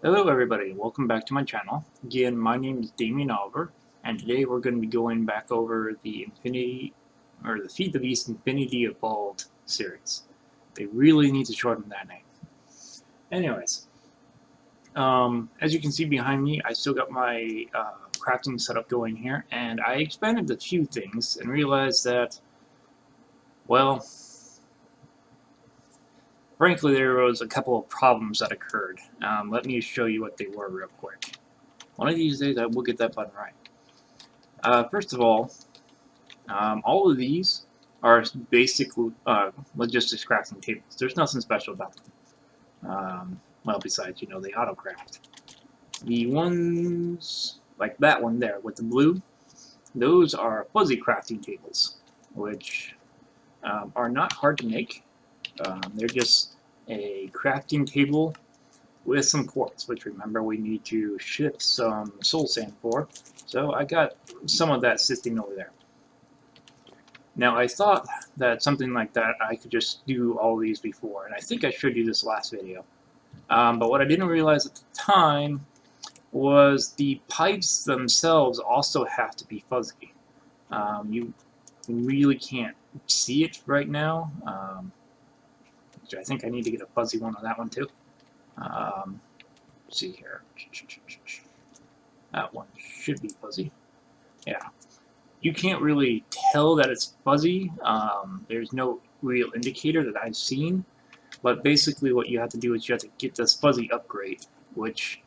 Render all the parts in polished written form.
Hello everybody, welcome back to my channel. Again, my name is Damien Oliver, and today we're going to be going back over the FTB Infinity Evolved series. They really need to shorten that name. Anyways, as you can see behind me, I still got my crafting setup going here, and I expanded a few things and realized that, well, frankly, there was a couple of problems that occurred. Let me show you what they were real quick. One of these days I will get that button right. First of all of these are basic logistics crafting tables. There's nothing special about them. Well, besides, they autocraft. The ones like that one there with the blue, those are fuzzy crafting tables, which are not hard to make. They're just a crafting table with some quartz, which remember we need to ship some soul sand for. So I got some of that sitting over there. Now I thought that something like that I could just do all these before, and I think I showed you this last video. But what I didn't realize at the time was the pipes themselves also have to be fuzzy. You really can't see it right now. I think I need to get a fuzzy one on that one too. Let's see here. That one should be fuzzy. Yeah. You can't really tell that it's fuzzy. There's no real indicator that I've seen. But basically what you have to do is you have to get this fuzzy upgrade, which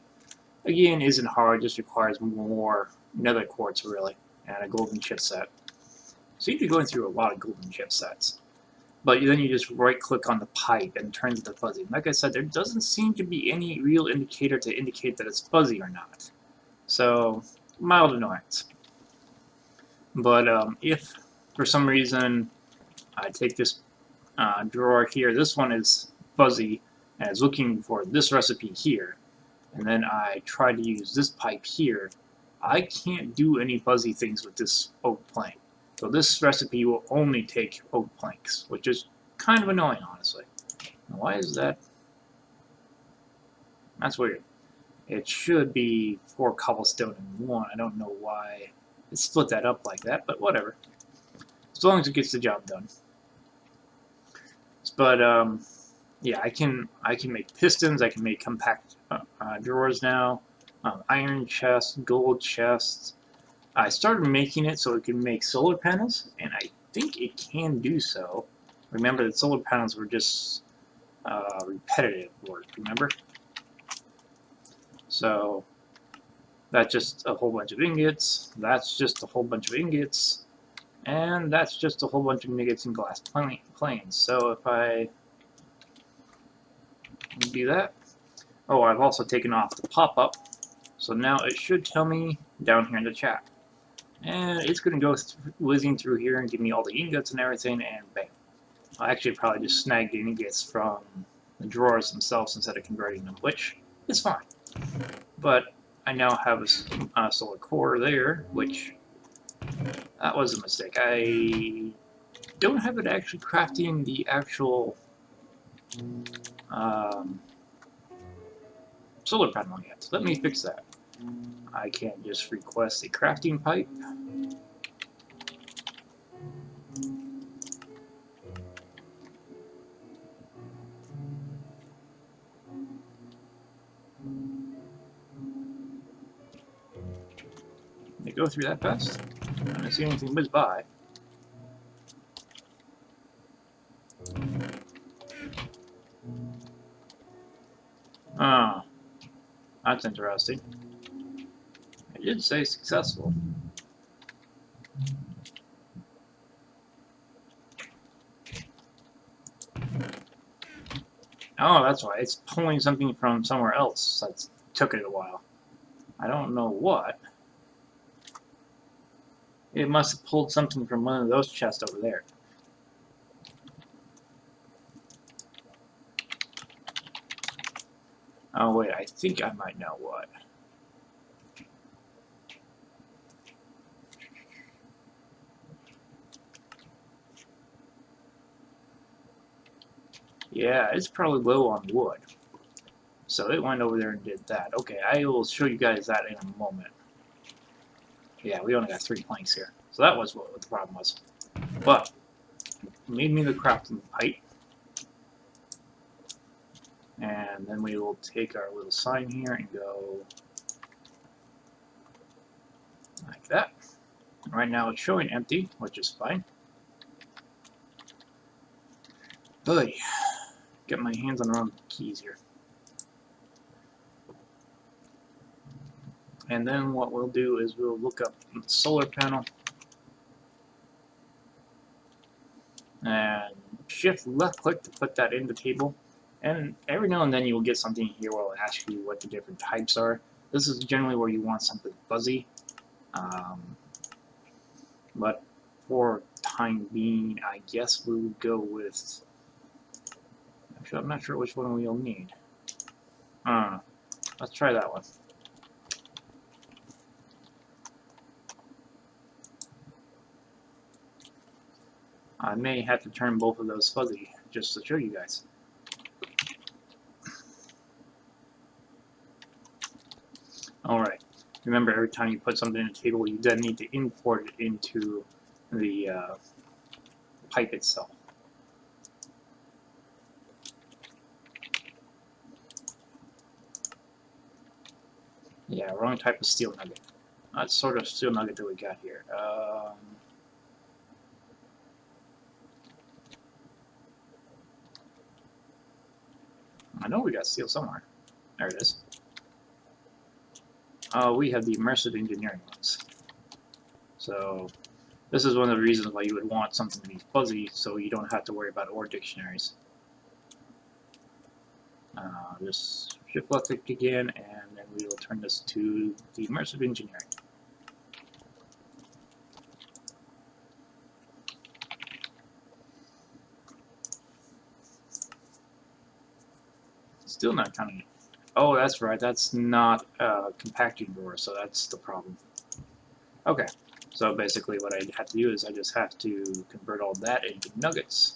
again isn't hard, just requires more nether quartz really, and a golden chip set. So you'd be going through a lot of golden chip sets. But then you just right click on the pipe and it turns into fuzzy. Like I said, there doesn't seem to be any real indicator to indicate that it's fuzzy or not. So, mild annoyance. But if for some reason I take this drawer here, this one is fuzzy and is looking for this recipe here, and then I try to use this pipe here, I can't do any fuzzy things with this oak plank. So this recipe will only take oak planks, which is kind of annoying, honestly. Now, why is that? That's weird. It should be 4 cobblestone and 1. I don't know why it split that up like that, but whatever. As long as it gets the job done. But yeah, I can make pistons. I can make compact drawers now. Iron chests, gold chests. I started making it so it can make solar panels, and I think it can do so. Remember that solar panels were just repetitive work, remember? So that's just a whole bunch of ingots, that's just a whole bunch of ingots, and that's just a whole bunch of ingots and glass planes. So if I do that, oh, I've also taken off the pop-up, so now it should tell me down here in the chat. And it's going to go whizzing through here and give me all the ingots and everything, and bam. I actually probably just snagged the ingots from the drawers themselves instead of converting them, which is fine. But I now have a solar core there, which that was a mistake. I don't have it actually crafting the actual solar panel yet. Let me fix that. I can just request a crafting pipe. They go through that fast. I don't see anything whiz by. Oh, that's interesting. I did say successful. Oh, that's why. It's pulling something from somewhere else. That took it a while. I don't know what. It must have pulled something from one of those chests over there. Oh, wait, I think I might know what. Yeah, it's probably low on wood. So So it went over there and did that. Okay, I will show you guys that in a moment. Yeah, we only got 3 planks here. So that was what the problem was. But, made me the crafting pipe. And then we will take our little sign here and go like that. And right now it's showing empty, which is fine. But, get my hands on the wrong keys here. And then what we'll do is we'll look up the solar panel and shift left click to put that in the table. And every now and then you will get something here where it'll ask you what the different types are. This is generally where you want something fuzzy. But for time being, I guess we would go with... Actually, I'm not sure which one we'll need. Let's try that one. I may have to turn both of those fuzzy just to show you guys. Alright, remember every time you put something in a table, you then need to import it into the pipe itself. Yeah, wrong type of steel nugget. What sort of steel nugget that we got here? I know we got steel somewhere. There it is. We have the immersive engineering ones. So this is one of the reasons why you would want something to be fuzzy, so you don't have to worry about ore dictionaries. Just shift left click again, and then we will turn this to the immersive engineering. Still not counting it. Oh, that's right. That's not a compacting drawer, so that's the problem. Okay, so basically what I have to do is I just have to convert all that into nuggets.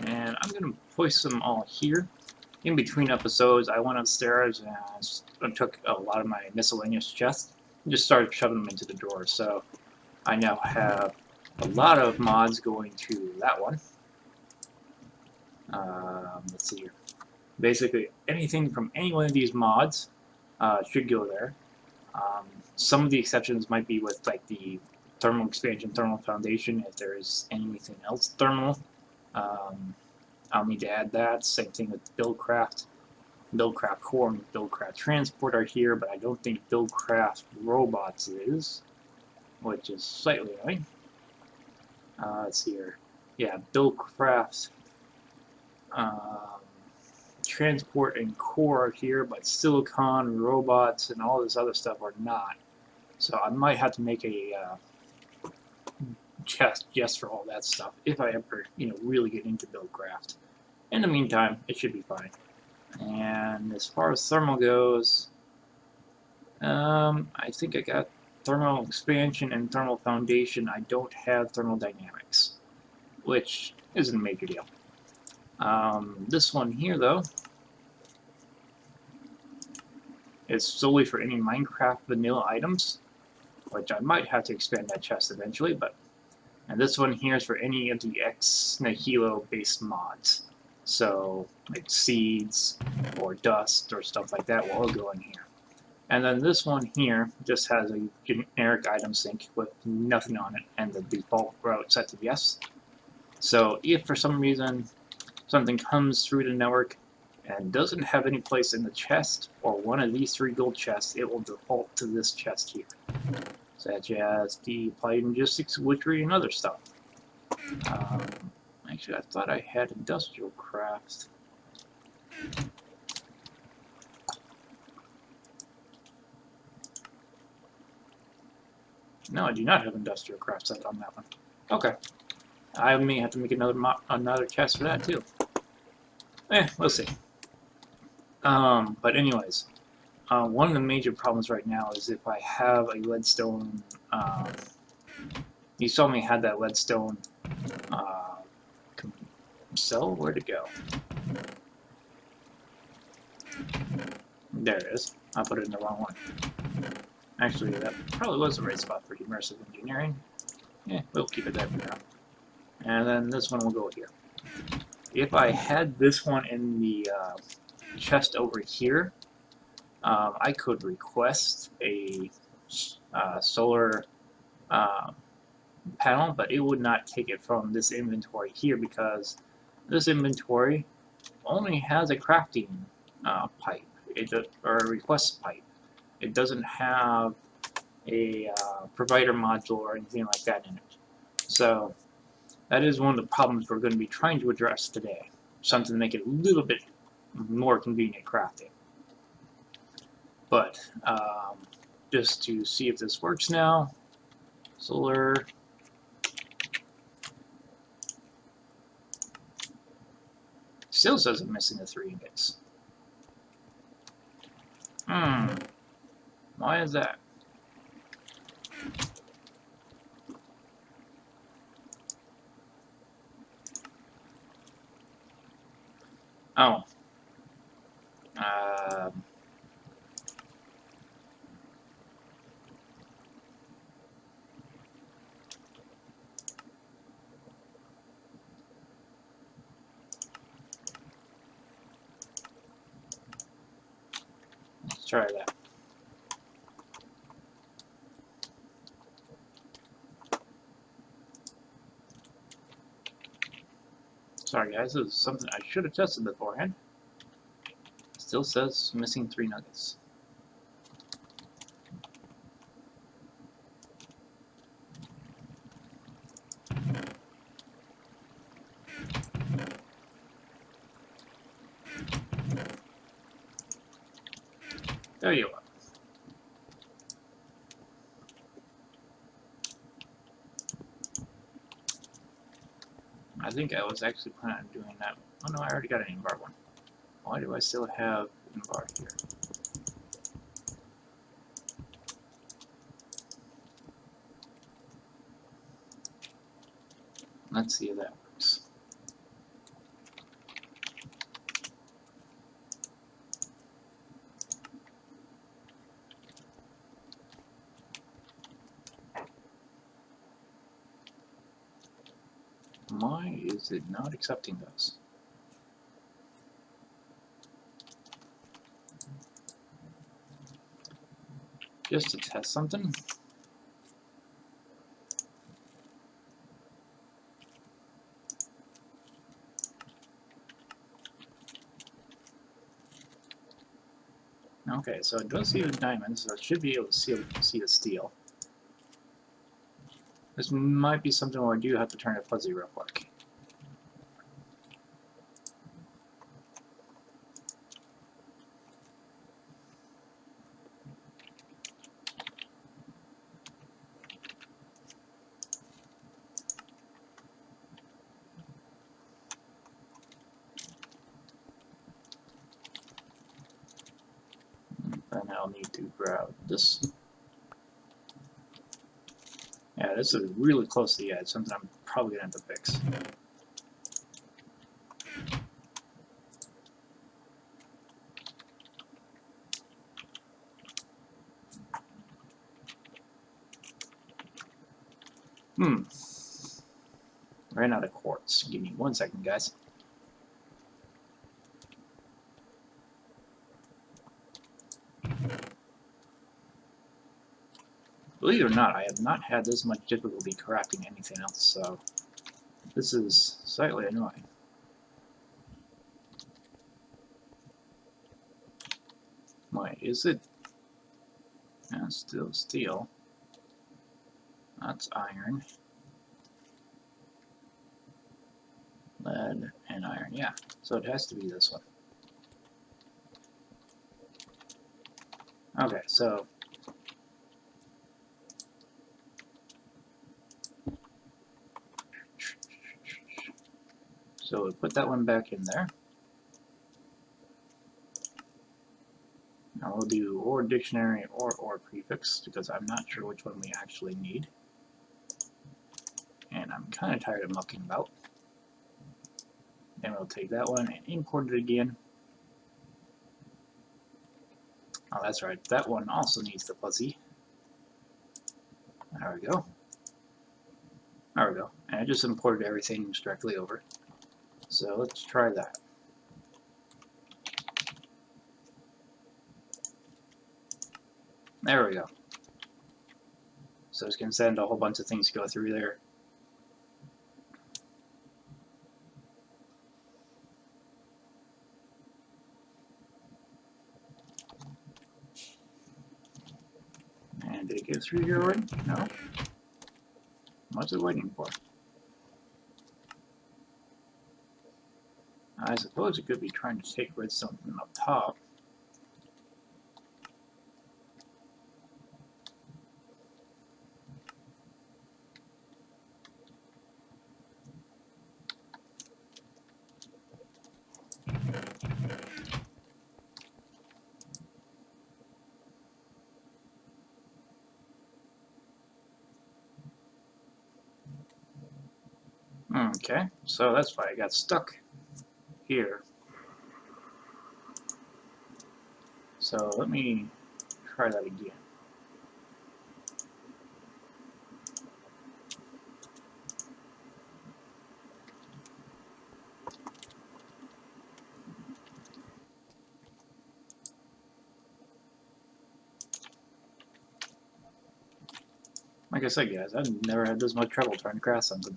And I'm going to place them all here. In between episodes, I went upstairs and took a lot of my miscellaneous chests and just started shoving them into the drawers. So I now have a lot of mods going to that one. Let's see here. Basically, anything from any one of these mods should go there. Some of the exceptions might be with like the thermal expansion, thermal foundation. If there is anything else thermal, I'll need to add that. Same thing with Buildcraft. Buildcraft Core and Buildcraft Transport are here, but I don't think Buildcraft Robots is, which is slightly annoying. Let's see here. Yeah, Buildcraft Transport and Core are here, but Silicon, Robots, and all this other stuff are not. So I might have to make a chest just for all that stuff if I ever, really get into Buildcraft. In the meantime, it should be fine. And as far as thermal goes, I think I got thermal expansion and thermal foundation. I don't have thermal dynamics, which isn't a major deal. This one here, though, is solely for any Minecraft vanilla items, which I might have to expand that chest eventually, and this one here is for any of the Ex Nihilo based mods. So, like seeds, or dust, or stuff like that will all go in here. And then this one here just has a generic item sync with nothing on it, and the default route set to yes. So, if for some reason something comes through the network and doesn't have any place in the chest, or one of these 3 gold chests, it will default to this chest here. Such as the applied logistics, witchery, and other stuff. Actually, I thought I had industrial crafts. No, I do not have industrial craft set on that one. Okay. I may have to make another chest for that too. We'll see. But anyways, one of the major problems right now is if I have a leadstone, you saw me had that leadstone cell. Where'd it go? There it is. I put it in the wrong one. Actually, that probably was the right spot for immersive engineering. Yeah, we'll keep it there for now. And then this one will go here. If I had this one in the chest over here, I could request a solar panel, but it would not take it from this inventory here because this inventory only has a crafting pipe, or a request pipe. It doesn't have a provider module or anything like that in it. So that is one of the problems we're going to be trying to address today. Something to make it a little bit more convenient crafting. But just to see if this works now, solar. Still says I'm missing the 3 ingots. Why is that? Oh. Let's try that. Sorry guys, this is something I should have tested beforehand. Still says missing 3 nuggets. There you are. I think I was actually planning on doing that. Oh no, I already got an invar one. Why do I still have invar here? Let's see if that works. Why is it not accepting those? Just to test something. Okay, so it does see the diamonds, so it should be able to see the steel. This might be something where I do have to turn it fuzzy real quick. And I'll need to grab this. Yeah, this is really close to the edge, something I'm probably going to have to fix. Ran out of quartz. Give me 1 second, guys. Believe it or not, I have not had this much difficulty crafting anything else, so this is slightly annoying. Wait, is it? That's still steel. That's iron. Lead and iron, yeah. So it has to be this one. Okay, so we put that one back in there. Now we'll do or dictionary or prefix because I'm not sure which one we actually need. And I'm kind of tired of mucking about. Then we'll take that one and import it again. Oh, that's right. That one also needs the fuzzy. There we go. There we go. And I just imported everything directly over. So let's try that. There we go. So it's going to send a whole bunch of things to go through there. And did it go through here already? No. What's it waiting for? I suppose it could be trying to take redstone from up top. Okay, so that's why I got stuck here. So let me try that again. Like I said, guys, I've never had this much trouble trying to craft something.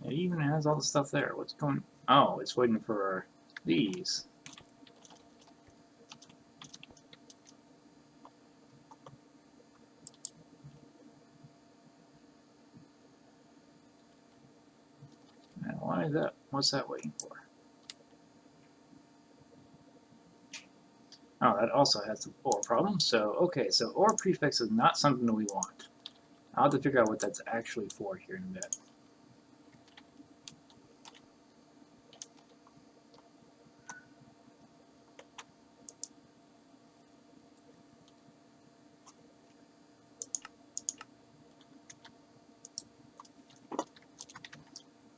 It even has all the stuff there. What's going... Oh, it's waiting for these. And why is that? What's that waiting for? Oh, that also has the ore problem. So, okay, so ore prefix is not something that we want. I'll have to figure out what that's actually for here in a bit.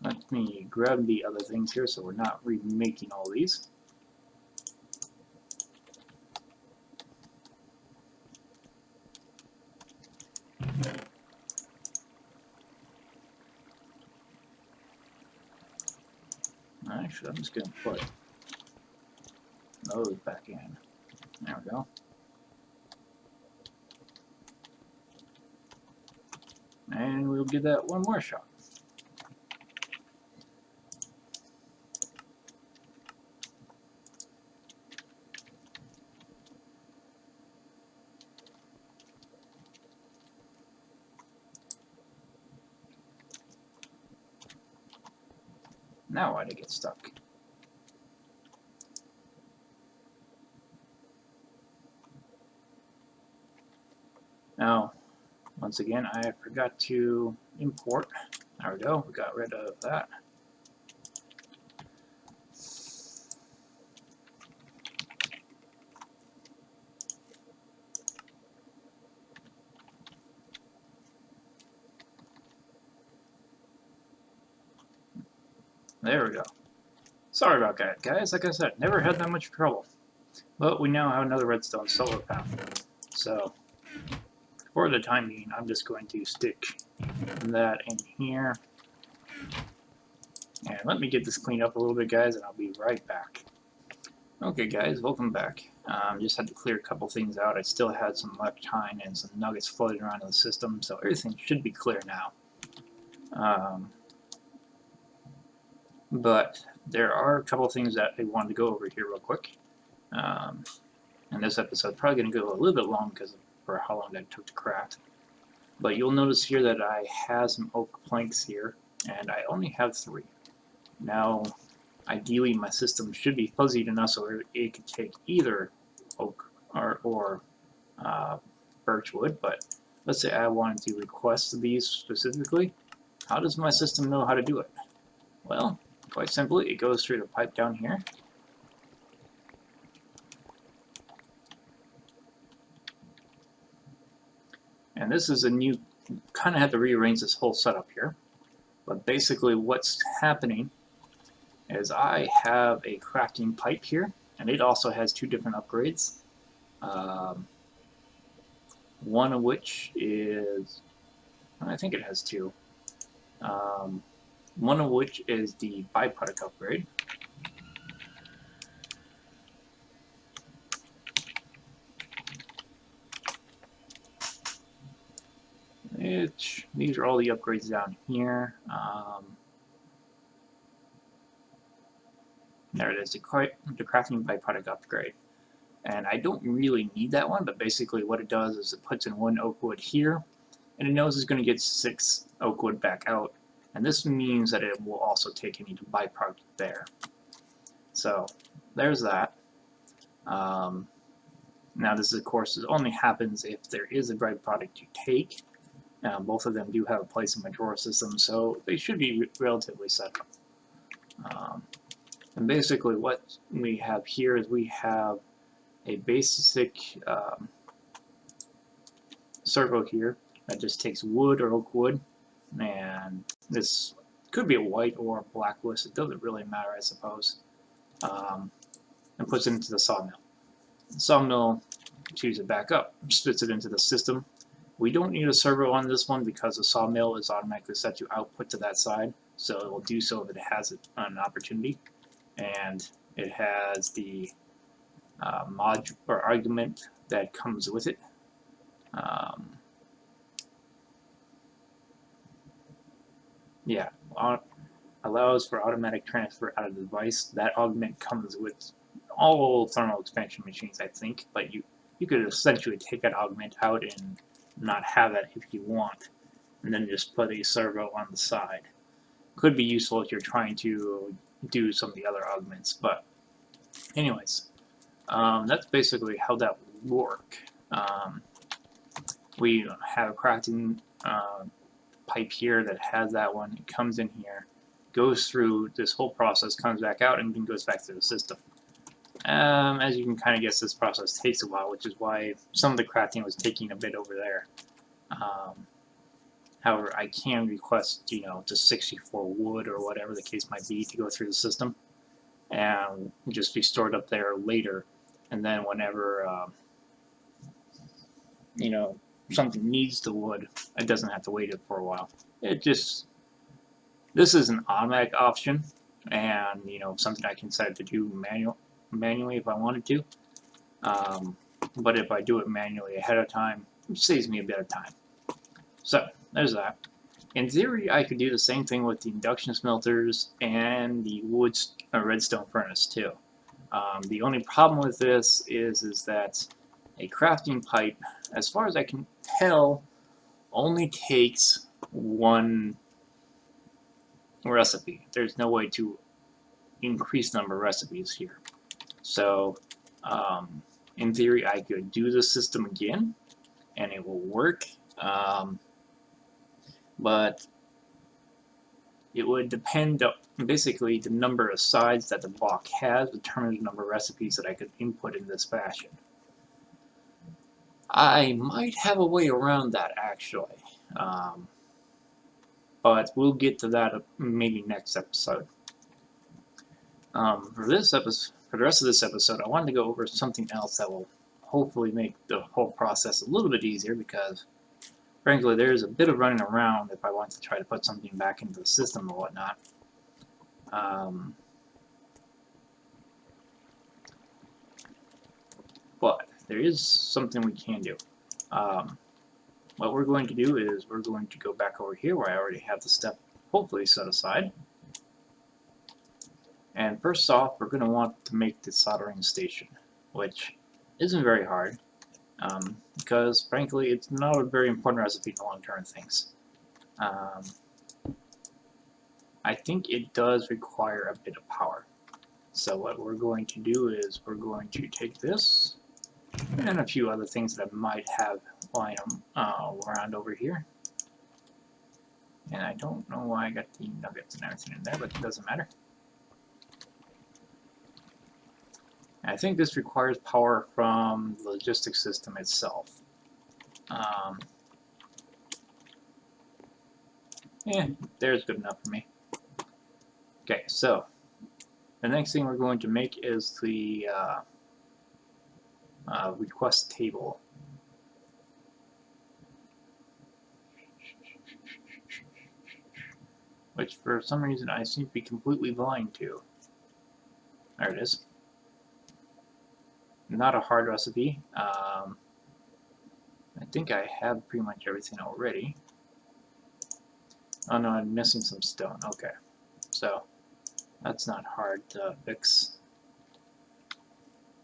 Let me grab the other things here so we're not remaking all these. Actually, I'm just going to put those back in. There we go. And we'll give that one more shot. Now why'd I get stuck? Now, once again, I forgot to import. There we go, we got rid of that. There we go. Sorry about that, guys. Like I said, never had that much trouble. But we now have another redstone solar panel. So, for the time being, I'm just going to stick that in here. And let me get this cleaned up a little bit, guys, and I'll be right back. Okay, guys, welcome back. Just had to clear a couple things out. I still had some leptine and some nuggets floating around in the system, so everything should be clear now. But there are a couple things that I wanted to go over here real quick. And this episode's probably going to go a little bit long because for how long that took to craft. But you'll notice here that I have some oak planks here, and I only have 3. Now, ideally, my system should be fuzzied enough so it could take either oak or birchwood, but let's say I wanted to request these specifically. How does my system know how to do it? Well, quite simply, it goes through the pipe down here. And this is a new, kind of had to rearrange this whole setup here. But basically what's happening is I have a crafting pipe here, and it also has 2 different upgrades. One of which is, I think it has 2. One of which is the byproduct upgrade. These are all the upgrades down here. There it is, the crafting byproduct upgrade. And I don't really need that one, but basically what it does is it puts in 1 oak wood here, and it knows it's going to get 6 oak wood back out. And this means that it will also take any byproduct there. So there's that. Now this, of course, only happens if there is a byproduct to take. Both of them do have a place in my drawer system, so they should be relatively set up. And basically what we have here is we have a basic circle here that just takes wood or oak wood, and this could be a white or a black wood, it doesn't really matter, I suppose, and puts it into the sawmill. The sawmill chews it back up, spits it into the system. We don't need a servo on this one because the sawmill is automatically set to output to that side, so it will do so if it has an opportunity. And it has the mod or argument that comes with it. Yeah, allows for automatic transfer out of the device. That augment comes with all thermal expansion machines, I think, but you could essentially take that augment out and not have that if you want, and then just put a servo on the side. Could be useful if you're trying to do some of the other augments, but anyways, that's basically how that would work. We have a crafting pipe here that has that one. It comes in here, goes through this whole process, comes back out, and then goes back to the system. As you can kind of guess, this process takes a while, which is why some of the crafting was taking a bit over there. However, I can request, just 64 wood or whatever the case might be to go through the system, and just be stored up there later. And then whenever, something needs the wood, it doesn't have to wait it for a while. This is an automatic option, and something I can set it to do manually if I wanted to. But if I do it manually ahead of time, it saves me a bit of time. So there's that. In theory, I could do the same thing with the induction smelters and the redstone furnace too. The only problem with this is that a crafting pipe, as far as I can tell, only takes 1 recipe. There's no way to increase the number of recipes here. So in theory, I could do the system again and it will work, but it would depend on basically the number of sides that the block has determines the number of recipes that I could input in this fashion. I might have a way around that actually, but we'll get to that maybe next episode. For the rest of this episode, I wanted to go over something else that will hopefully make the whole process a little bit easier, because frankly there's a bit of running around if I want to try to put something back into the system or whatnot. But there is something we can do. What we're going to do is we're going to go back over here where I already have the step hopefully set aside. And first off, we're going to want to make the soldering station, which isn't very hard, because frankly it's not a very important recipe in the long term of things. I think it does require a bit of power. So what we're going to do is we're going to take this and a few other things that I might have lying around over here. And I don't know why I got the nuggets and everything in there, but it doesn't matter. I think this requires power from the logistics system itself. Yeah, there's good enough for me. Okay, so the next thing we're going to make is the request table. Which for some reason I seem to be completely blind to. There it is. Not a hard recipe. I think I have pretty much everything already. Oh no, I'm missing some stone. Okay, so that's not hard to fix.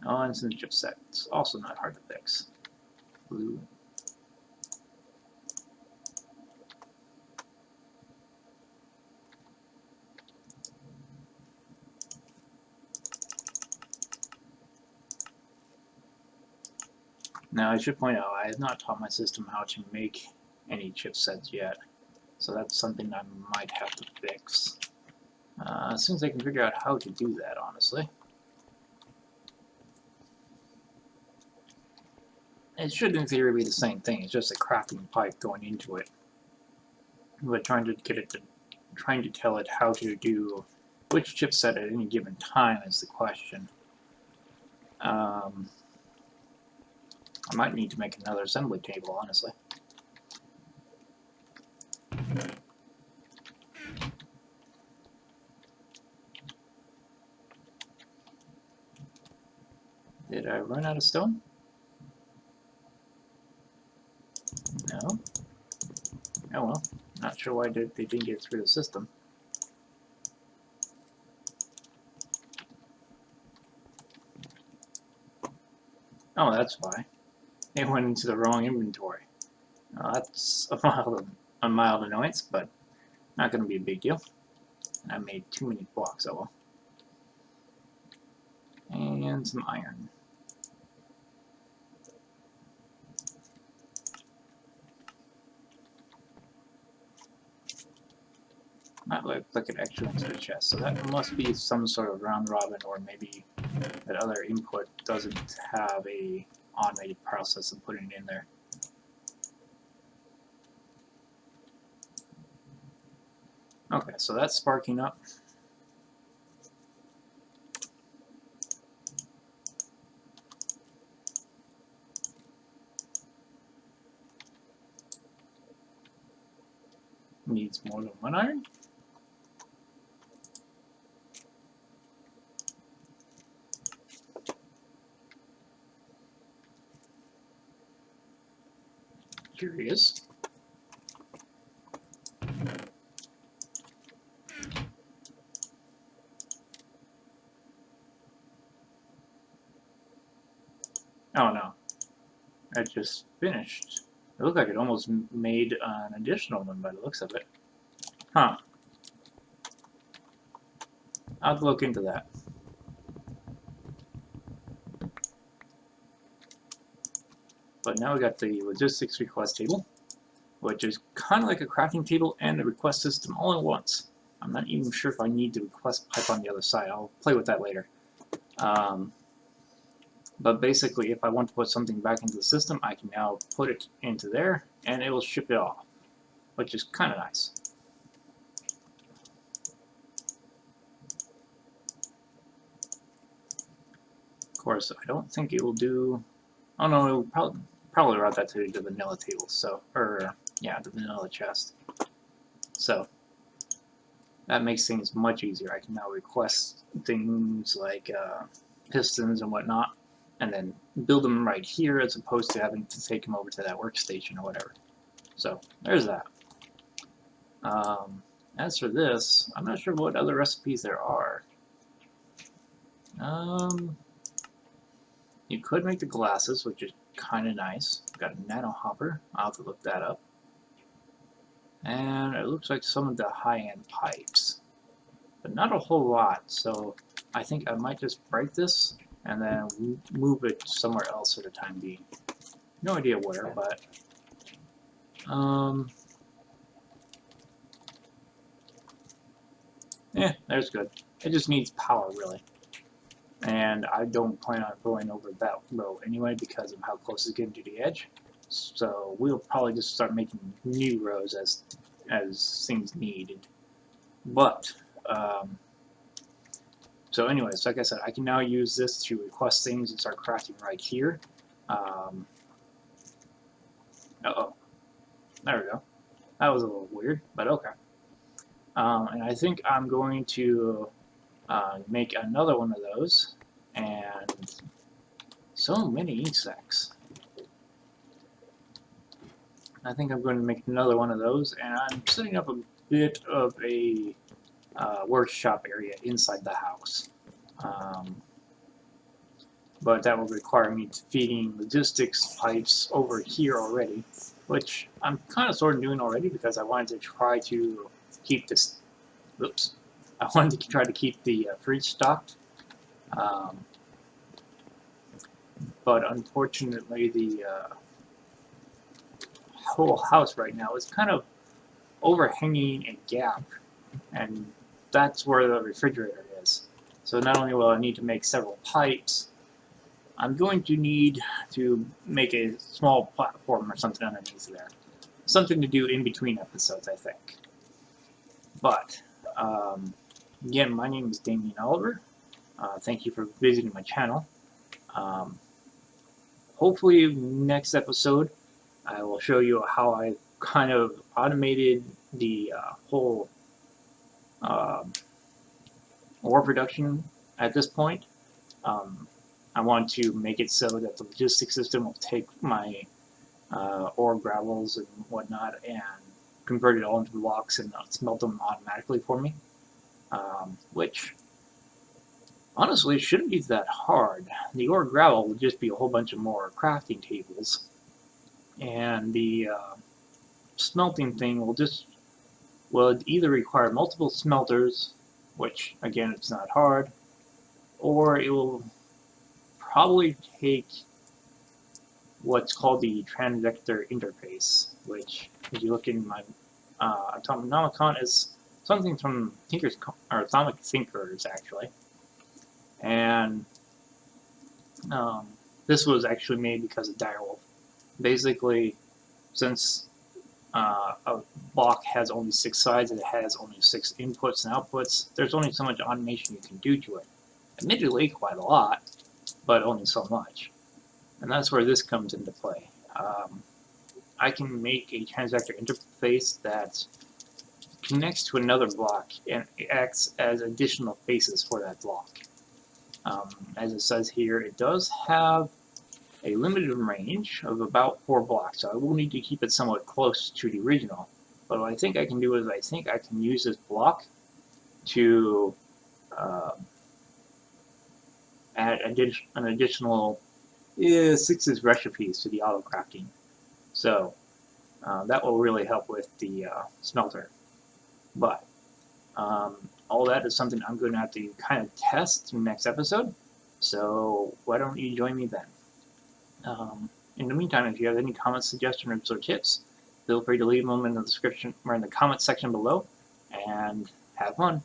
Oh, and some chipset. It's also not hard to fix. Blue. Now I should point out I have not taught my system how to make any chipsets yet, so that's something I might have to fix. As soon as I can figure out how to do that, honestly. It should in theory be the same thing, it's just a crafting pipe going into it. But trying to tell it how to do which chipset at any given time is the question. I might need to make another assembly table, honestly. Did I run out of stone? No. Oh well. Not sure why they didn't get through the system. Oh, that's why. It went into the wrong inventory. That's a mild annoyance, but not going to be a big deal. I made too many blocks, oh well. And some iron. Not like it actually into the chest, so that must be some sort of round robin, or maybe that other input doesn't have a automated process of putting it in there. Okay, so that's sparking up. Needs more than one iron. Curious. Oh no, I just finished. It looked like it almost made an additional one by the looks of it. Huh. I'll look into that. But now we got the logistics request table, which is kind of like a crafting table and a request system all at once. I'm not even sure if I need the request pipe on the other side. I'll play with that later. But basically, if I want to put something back into the system, I can now put it into there, and it will ship it off, which is kind of nice. Of course, I don't think it will do... Oh no, it will probably route that to the vanilla table, so... yeah, the vanilla chest. So, that makes things much easier. I can now request things like pistons and whatnot, and then build them right here as opposed to having to take them over to that workstation or whatever. So, there's that. As for this, I'm not sure what other recipes there are. You could make the glasses, which is kind of nice. Got a nano hopper. I'll have to look that up. And it looks like some of the high-end pipes. but not a whole lot. So I think I might just break this and then move it somewhere else for the time being. No idea where, but there's good. It just needs power, really. And I don't plan on going over that row anyway because of how close it's getting to the edge. So we'll probably just start making new rows as things needed. But so anyways, like I said, I can now use this to request things and start crafting right here. Uh-oh. There we go. That was a little weird, but okay. And I think I'm going to make another one of those. And so many insects. I think I'm going to make another one of those, and I'm setting up a bit of a workshop area inside the house. But that will require me to feeding logistics pipes over here already, which I'm kind of sort of doing already because I wanted to try to keep this. Oops. I wanted to try to keep the fridge stocked. But unfortunately, the whole house right now is kind of overhanging a gap, and that's where the refrigerator is. So not only will I need to make several pipes, I'm going to need to make a small platform or something underneath there. Something to do in between episodes, I think. But, again, my name is Damien Oliver. Thank you for visiting my channel. Hopefully, next episode, I will show you how I kind of automated the whole ore production at this point. I want to make it so that the logistics system will take my ore gravels and whatnot and convert it all into blocks and smelt them automatically for me, which honestly shouldn't be that hard. The ore gravel will just be a whole bunch of more crafting tables, and the smelting thing will either require multiple smelters, which again it's not hard, or it will probably take what's called the transvector interface, which if you look in my Atomic is something from Atomic Thinkers actually, and this was actually made because of Direwolf. Basically, since a block has only 6 sides and it has only 6 inputs and outputs, there's only so much automation you can do to it. Admittedly, quite a lot, but only so much. And that's where this comes into play. I can make a transvector interface that connects to another block and acts as additional faces for that block. As it says here, it does have a limited range of about 4 blocks, so I will need to keep it somewhat close to the original. But what I think I can do is I think I can use this block to add an additional 6 recipes to the auto crafting. So that will really help with the smelter. But all that is something I'm going to have to kind of test in the next episode. So why don't you join me then? In the meantime, if you have any comments, suggestions, or tips, feel free to leave them in the description or in the comment section below, and have fun.